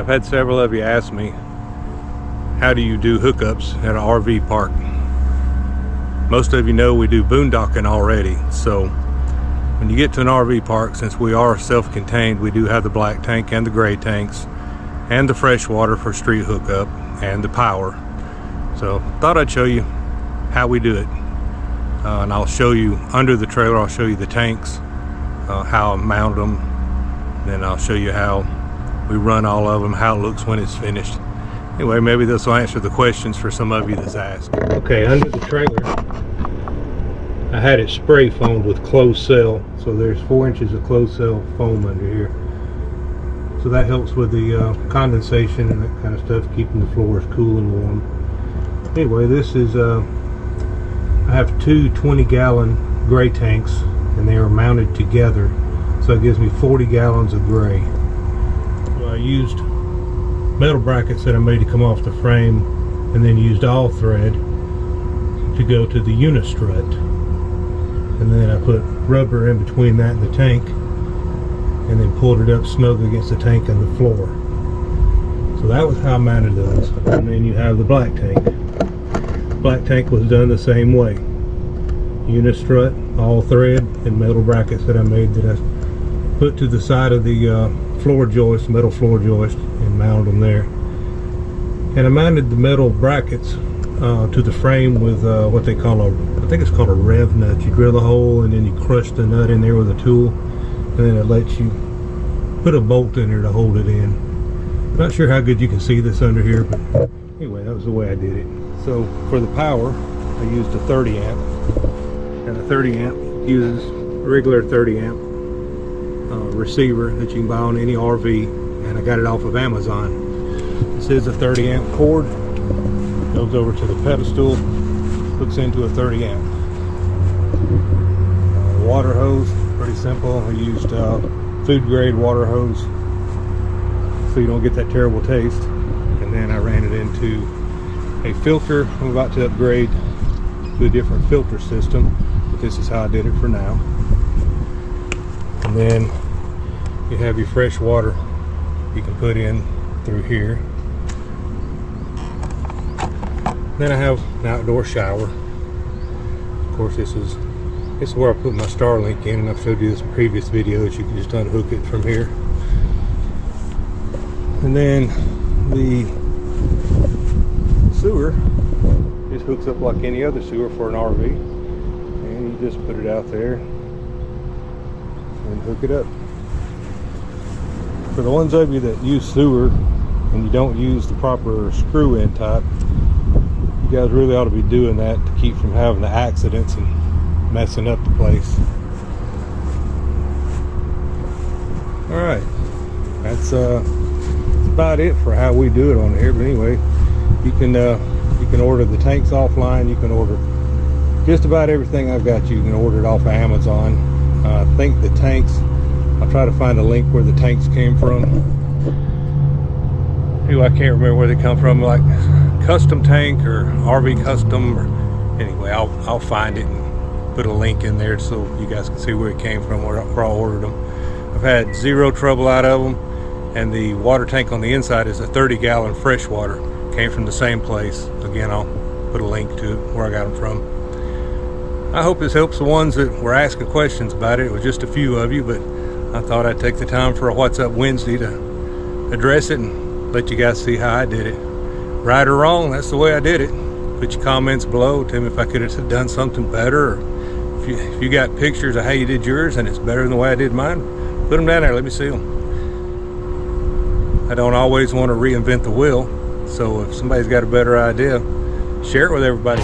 I've had several of you ask me, how do you do hookups at an RV park? Most of you know we do boondocking already, so when you get to an RV park, since we are self-contained, we do have the black tank and the gray tanks and the fresh water for street hookup and the power. So thought I'd show you how we do it, and I'll show you under the trailer. I'll show you the tanks, how I mount them, then I'll show you how we run all of them, how it looks when it's finished. Anyway, maybe this will answer the questions for some of you that's asked. Okay, under the trailer, I had it spray foamed with closed cell. So there's 4 inches of closed cell foam under here. So that helps with the condensation and that kind of stuff, keeping the floors cool and warm. Anyway, this is, I have two 20-gallon gray tanks, and they are mounted together. So it gives me 40 gallons of gray. So I used metal brackets that I made to come off the frame, and then used all thread to go to the unistrut. And then I put rubber in between that and the tank, and then pulled it up snug against the tank and the floor. So that was how I mounted those. And then you have the black tank. Black tank was done the same way. Unistrut, all thread, and metal brackets that I made that I put to the side of the floor joist, metal floor joist, and mounted them there. And I mounted the metal brackets to the frame with what they call I think it's called a rev nut. You drill a hole and then you crush the nut in there with a tool, and then it lets you put a bolt in there to hold it in. Not sure how good you can see this under here, but anyway, that was the way I did it. So for the power, I used a 30 amp, and a 30 amp uses a regular 30 amp receiver that you can buy on any RV, and I got it off of Amazon. This is a 30 amp cord, goes over to the pedestal, hooks into a 30 amp. Water hose, pretty simple. I used food grade water hose so you don't get that terrible taste. And then I ran it into a filter. I'm about to upgrade to a different filter system, but this is how I did it for now. And then you have your fresh water you can put in through here. Then I have an outdoor shower. Of course, this is where I put my Starlink in, and I've showed you this in previous videos. You can just unhook it from here. And then the sewer just hooks up like any other sewer for an RV, and you just put it out there and hook it up. For the ones of you that use sewer and you don't use the proper screw-in type, you guys really ought to be doing that to keep from having the accidents and messing up the place. Alright, that's about it for how we do it on here. But anyway, you can order the tanks offline. You can order just about everything I've got. You can order it off of Amazon. I think the tanks, I'll try to find a link where the tanks came from. Anyway, I can't remember where they come from, like Custom Tank or RV Custom, or anyway, I'll find it and put a link in there so you guys can see where it came from, where I ordered them. I've had zero trouble out of them, and the water tank on the inside is a 30-gallon fresh water. Came from the same place. Again, I'll put a link to where I got them from. I hope this helps the ones that were asking questions about it. It was just a few of you, but I thought I'd take the time for a What's Up Wednesday to address it and let you guys see how I did it. Right or wrong, that's the way I did it. Put your comments below. Tell me if I could have done something better, or if you got pictures of how you did yours and it's better than the way I did mine, put them down there, let me see them. I don't always want to reinvent the wheel, so if somebody's got a better idea, share it with everybody.